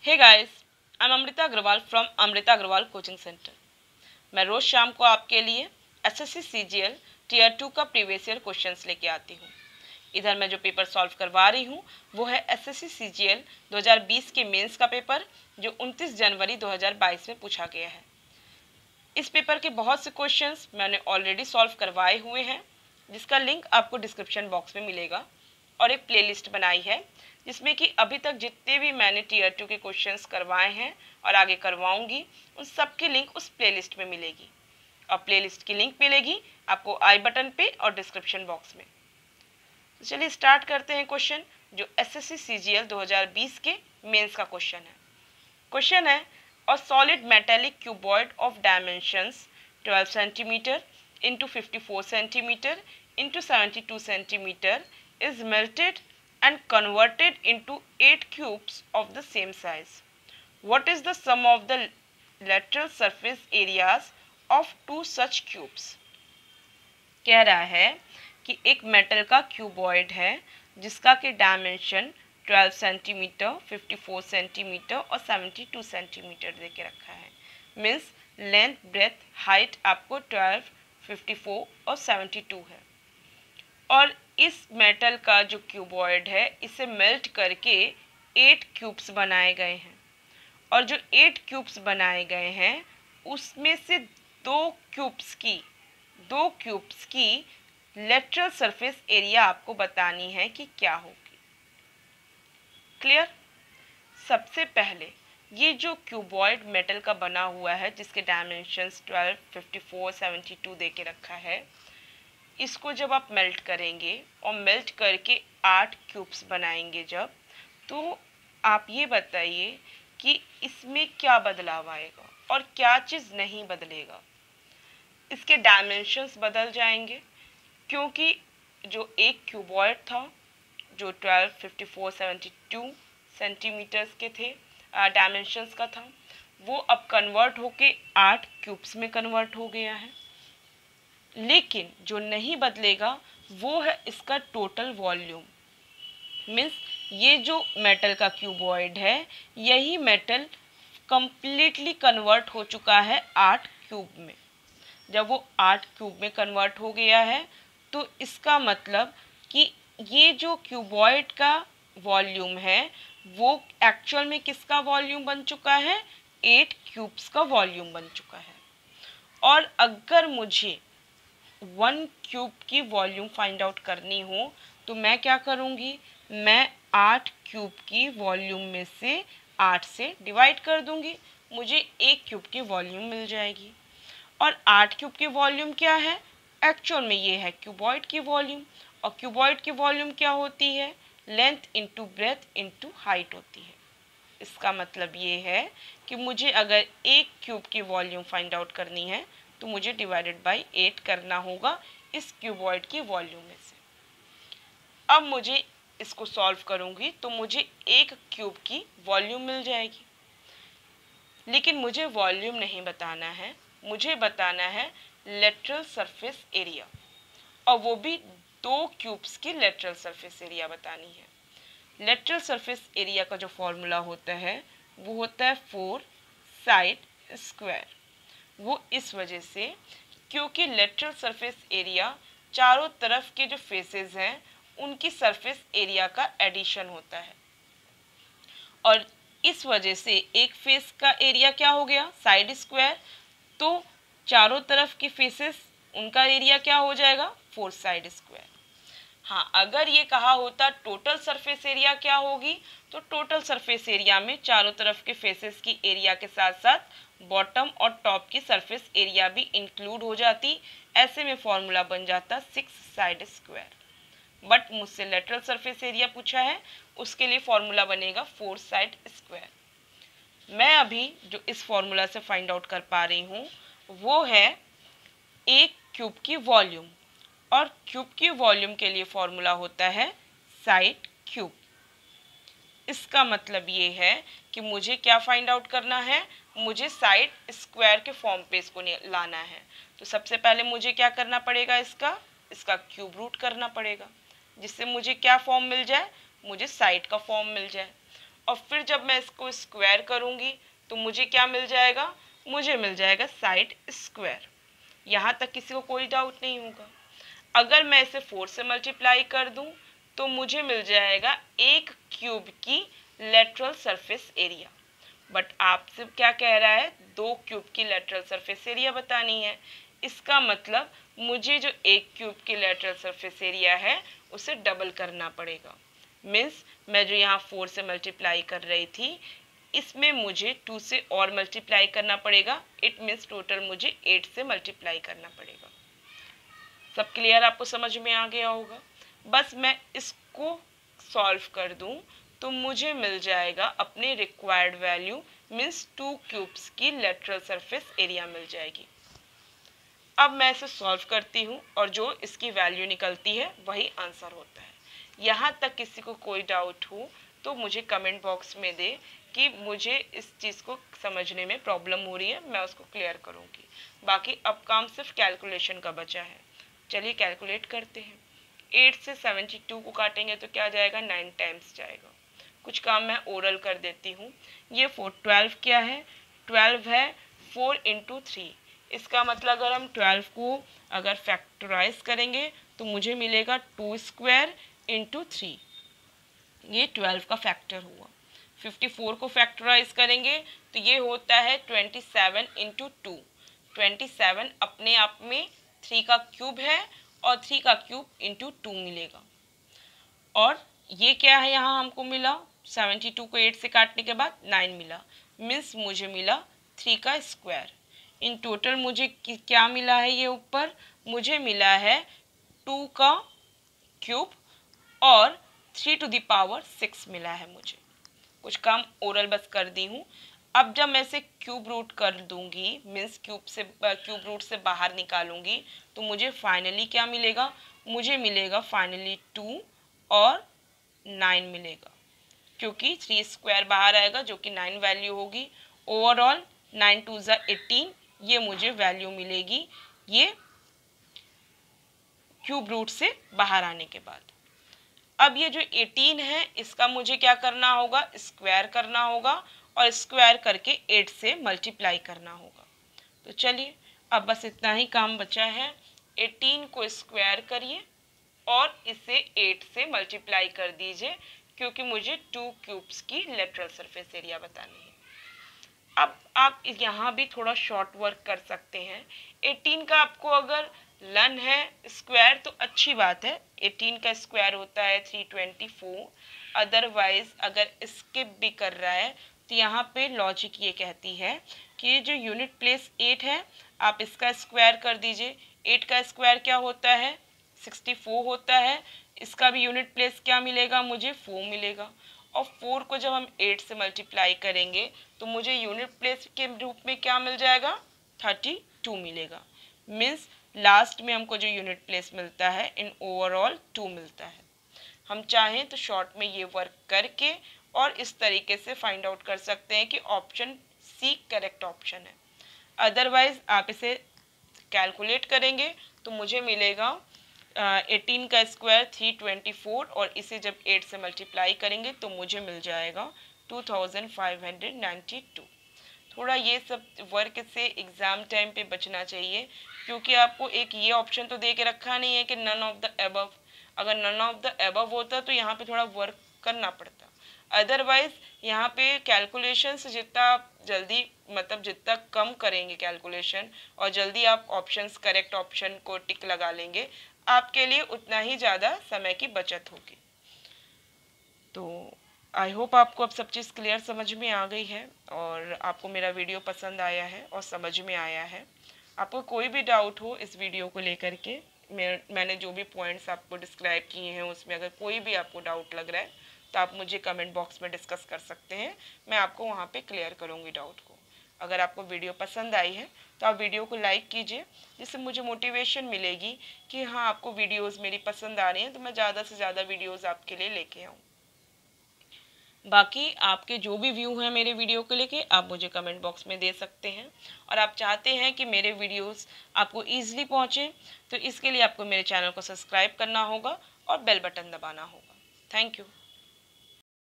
Hey guys, I am Amrita Agrawal from Amrita Agrawal coaching centre. मैं रोज शाम को आपके लिए एसएससी सीजीएल टीयर 2 का प्रीवियस ईयर क्वेश्चंस लेके आती हूँ। इधर मैं जो पेपर सॉल्व करवा रही हूँ वो है एसएससी सीजीएल 2020 के मेंस का पेपर, जो 29 जनवरी 2022 में पूछा गया है। इस पेपर के बहुत से क्वेश्चंस मैंने ऑलरेडी सॉल्व करवाए हुए हैं, जिसका लिंक आपको डिस्क्रिप्शन बॉक्स में मिलेगा, और एक प्लेलिस्ट बनाई है जिसमें कि अभी तक जितने भी मैंने टीयर 2 के क्वेश्चंस करवाए हैं और आगे करवाऊंगी, उन सब की लिंक उस प्लेलिस्ट में मिलेगी। और प्लेलिस्ट की लिंक मिलेगी आपको आई बटन पे और डिस्क्रिप्शन बॉक्स में। तो चलिए स्टार्ट करते हैं क्वेश्चन, जो एसएससी सीजीएल 2020 के मेंस का क्वेश्चन है। क्वेश्चन है, a solid metallic cuboid of dimensions 12 cm into 54 cm into 72 cm is melted and converted into 8 cubes of the same size. What is the sum of the lateral surface areas of two such cubes? कह रहा है कि एक metal का cuboid है जिसका कि dimension 12 centimetre, 54 centimetre और 72 सेंटीमीटर दे के रखा है। मीन्स लेंथ, ब्रेथ, हाइट आपको 12, 54 और 72 है। और इस मेटल का जो क्यूबॉइड है इसे मेल्ट करके 8 क्यूब्स बनाए गए हैं, और जो 8 क्यूब्स बनाए गए हैं उसमें से दो क्यूब्स की लेटरल सरफेस एरिया आपको बतानी है कि क्या होगी। क्लियर? सबसे पहले ये जो क्यूबॉइड मेटल का बना हुआ है जिसके डायमेंशंस 12, 54, 72 दे के रखा है, इसको जब आप मेल्ट करेंगे और मेल्ट करके 8 क्यूब्स बनाएंगे जब, तो आप ये बताइए कि इसमें क्या बदलाव आएगा और क्या चीज़ नहीं बदलेगा। इसके डायमेंशंस बदल जाएंगे, क्योंकि जो एक क्यूबॉइड था जो 12, 54, 72 सेंटीमीटर्स के थे, डायमेंशंस का था, वो अब कन्वर्ट होके 8 क्यूब्स में कन्वर्ट हो गया है। लेकिन जो नहीं बदलेगा वो है इसका टोटल वॉल्यूम। मीन्स ये जो मेटल का क्यूबॉइड है यही मेटल कंप्लीटली कन्वर्ट हो चुका है 8 क्यूब में। जब वो 8 क्यूब में कन्वर्ट हो गया है तो इसका मतलब कि ये जो क्यूबॉइड का वॉल्यूम है वो एक्चुअल में किसका वॉल्यूम बन चुका है? 8 क्यूब्स का वॉल्यूम बन चुका है। और अगर मुझे 1 क्यूब की वॉल्यूम फाइंड आउट करनी हो तो मैं क्या करूँगी? मैं 8 क्यूब की वॉल्यूम में से 8 से डिवाइड कर दूँगी, मुझे 1 क्यूब की वॉल्यूम मिल जाएगी। और 8 क्यूब की वॉल्यूम क्या है? एक्चुअल में ये है क्यूबॉइड की वॉल्यूम, और क्यूबॉइड की वॉल्यूम क्या होती है? Length into breadth into height होती है। इसका मतलब ये है कि मुझे अगर 1 क्यूब की वॉल्यूम फाइंड आउट करनी है तो मुझे डिवाइडेड बाय 8 करना होगा इस क्यूबॉइड की वॉल्यूम में से। अब मुझे इसको सॉल्व करूँगी तो मुझे 1 क्यूब की वॉल्यूम मिल जाएगी। लेकिन मुझे वॉल्यूम नहीं बताना है, मुझे बताना है लेटरल सरफेस एरिया, और वो भी 2 क्यूब्स की लेटरल सरफेस एरिया बतानी है। लेटरल सरफेस एरिया का जो फॉर्मूला होता है वो होता है 4 साइड स्क्वायर। वो इस वजह से क्योंकि लेटरल सरफेस एरिया चारों तरफ के जो फेसेस हैं उनकी सरफेस एरिया का एडिशन होता है, और इस वजह से एक फेस का एरिया क्या हो गया? Side square. तो चारों तरफ के फेसेस उनका एरिया क्या हो जाएगा? 4 साइड स्क्वायर। हाँ, अगर ये कहा होता टोटल सरफेस एरिया क्या होगी, तो टोटल सरफेस एरिया में चारों तरफ के फेसेस की एरिया के साथ साथ बॉटम और टॉप की सरफेस एरिया भी इंक्लूड हो जाती। ऐसे में फॉर्मूला बन जाता 6 साइड स्क्वायर। बट मुझसे लेटरल सरफेस एरिया पूछा है, उसके लिए फॉर्मूला बनेगा 4 साइड स्क्वायर। मैं अभी जो इस फॉर्मूला से फाइंड आउट कर पा रही हूँ वो है 1 क्यूब की वॉल्यूम, और क्यूब की वॉल्यूम के लिए फॉर्मूला होता है साइड क्यूब। इसका मतलब ये है कि मुझे क्या फाइंड आउट करना है? मुझे साइड स्क्वायर के फॉर्म पे इसको लाना है। तो सबसे पहले मुझे क्या करना पड़ेगा? इसका क्यूब रूट करना पड़ेगा, जिससे मुझे क्या फॉर्म मिल जाए? मुझे साइड का फॉर्म मिल जाए। और फिर जब मैं इसको स्क्वायर करूँगी तो मुझे क्या मिल जाएगा, मुझे मिल जाएगा साइड स्क्वायर। यहाँ तक किसी को कोई डाउट नहीं होगा। अगर मैं इसे 4 से मल्टीप्लाई कर दूं तो मुझे मिल जाएगा एक क्यूब की लेटरल सरफेस एरिया। बट आपसे क्या कह रहा है, 2 क्यूब की लेटरल सरफेस एरिया बतानी है। इसका मतलब मुझे जो एक क्यूब की लेटरल सरफेस एरिया है उसे डबल करना पड़ेगा। मीन्स मैं जो यहाँ 4 से मल्टीप्लाई कर रही थी इसमें मुझे 2 से और मल्टीप्लाई करना पड़ेगा। इट मीन्स टोटल मुझे 8 से मल्टीप्लाई करना पड़ेगा। सब क्लियर, आपको समझ में आ गया होगा। बस मैं इसको सॉल्व कर दूं तो मुझे मिल जाएगा अपने रिक्वायर्ड वैल्यू, मीन्स 2 क्यूब्स की लेटरल सरफेस एरिया मिल जाएगी। अब मैं इसे सॉल्व करती हूँ और जो इसकी वैल्यू निकलती है वही आंसर होता है। यहाँ तक किसी को कोई डाउट हो तो मुझे कमेंट बॉक्स में दे कि मुझे इस चीज़ को समझने में प्रॉब्लम हो रही है, मैं उसको क्लियर करूँगी। बाकी अब काम सिर्फ कैलकुलेशन का बचा है। चलिए कैलकुलेट करते हैं। 8 से 72 को काटेंगे तो क्या जाएगा, 9 टाइम्स जाएगा। कुछ काम मैं ओरल कर देती हूँ। ये 12 क्या है, 12 है 4 इंटू 3। इसका मतलब अगर हम 12 को अगर फैक्टराइज करेंगे तो मुझे मिलेगा 2 स्क्वायर इंटू 3। ये 12 का फैक्टर हुआ। 54 को फैक्टराइज करेंगे तो ये होता है 27 इंटू 2। 27 अपने आप में 3 का क्यूब है और 3 का क्यूब इंटू 2 मिलेगा। और ये क्या है, यहाँ हमको मिला 72 को 8 से काटने के बाद 9 मिला। मीन्स मुझे मिला 3 का स्क्वायर। इन टोटल मुझे क्या मिला है, ये ऊपर मुझे मिला है 2 का क्यूब और 3 टू द पावर 6 मिला है मुझे। कुछ काम ओरल बस कर दी हूँ। अब जब मैं इसे क्यूब रूट कर दूंगी, मीन्स क्यूब रूट से बाहर निकालूंगी तो मुझे फाइनली क्या मिलेगा, मुझे मिलेगा फाइनली 2 और 9 मिलेगा, क्योंकि 3 स्क्वायर बाहर आएगा जो कि 9 वैल्यू होगी। ओवरऑल 9 2 ज़ा 18 ये मुझे वैल्यू मिलेगी ये क्यूब रूट से बाहर आने के बाद। अब ये जो 18 है इसका मुझे क्या करना होगा, स्क्वायर करना होगा और स्क्वायर करके 8 से मल्टीप्लाई करना होगा। तो चलिए अब बस इतना ही काम बचा है। 18 को स्क्वायर करिए और इसे 8 से मल्टीप्लाई कर दीजिए, क्योंकि मुझे 2 क्यूब्स की लेटरल सरफेस एरिया बतानी है। अब आप यहाँ भी थोड़ा शॉर्ट वर्क कर सकते हैं। 18 का आपको अगर लन है स्क्वायर तो अच्छी बात है, 18 का स्क्वायर होता है 324। अदरवाइज अगर स्किप भी कर रहा है तो यहाँ पे लॉजिक ये कहती है कि जो यूनिट प्लेस 8 है आप इसका स्क्वायर कर दीजिए। 8 का स्क्वायर क्या होता है, 64 होता है। इसका भी यूनिट प्लेस क्या मिलेगा, मुझे 4 मिलेगा। और 4 को जब हम 8 से मल्टीप्लाई करेंगे तो मुझे यूनिट प्लेस के रूप में क्या मिल जाएगा, 32 मिलेगा। मीन्स लास्ट में हमको जो यूनिट प्लेस मिलता है इन ओवरऑल 2 मिलता है। हम चाहें तो शॉर्ट में ये वर्क करके और इस तरीके से फाइंड आउट कर सकते हैं कि ऑप्शन सी करेक्ट ऑप्शन है। अदरवाइज आप इसे कैलकुलेट करेंगे तो मुझे मिलेगा 18 का स्क्वायर 324 और इसे जब 8 से मल्टीप्लाई करेंगे तो मुझे मिल जाएगा 2592। थोड़ा ये सब वर्क से एग्ज़ाम टाइम पे बचना चाहिए, क्योंकि आपको एक ये ऑप्शन तो दे के रखा नहीं है कि नन ऑफ द एबव। अगर नन ऑफ द एबव होता तो यहाँ पे थोड़ा वर्क करना पड़ता। अदरवाइज यहाँ पे कैलकुलेशन से जितना आप जल्दी मतलब जितना कम करेंगे कैलकुलेशन और जल्दी आप ऑप्शंस करेक्ट ऑप्शन को टिक लगा लेंगे, आपके लिए उतना ही ज़्यादा समय की बचत होगी। तो आई होप आपको अब सब चीज़ क्लियर समझ में आ गई है और आपको मेरा वीडियो पसंद आया है और समझ में आया है। आपको कोई भी डाउट हो इस वीडियो को लेकर के, मैंने जो भी पॉइंट्स आपको डिस्क्राइब किए हैं उसमें अगर कोई भी आपको डाउट लग रहा है तो आप मुझे कमेंट बॉक्स में डिस्कस कर सकते हैं। मैं आपको वहाँ पे क्लियर करूँगी डाउट को। अगर आपको वीडियो पसंद आई है तो आप वीडियो को लाइक कीजिए, जिससे मुझे मोटिवेशन मिलेगी कि हाँ आपको वीडियोस मेरी पसंद आ रही हैं तो मैं ज़्यादा से ज़्यादा वीडियोस आपके लिए लेके आऊँ। बाकी आपके जो भी व्यू हैं मेरे वीडियो को लेके आप मुझे कमेंट बॉक्स में दे सकते हैं। और आप चाहते हैं कि मेरे वीडियोस आपको ईजिली पहुँचें तो इसके लिए आपको मेरे चैनल को सब्सक्राइब करना होगा और बेल बटन दबाना होगा। Thank you.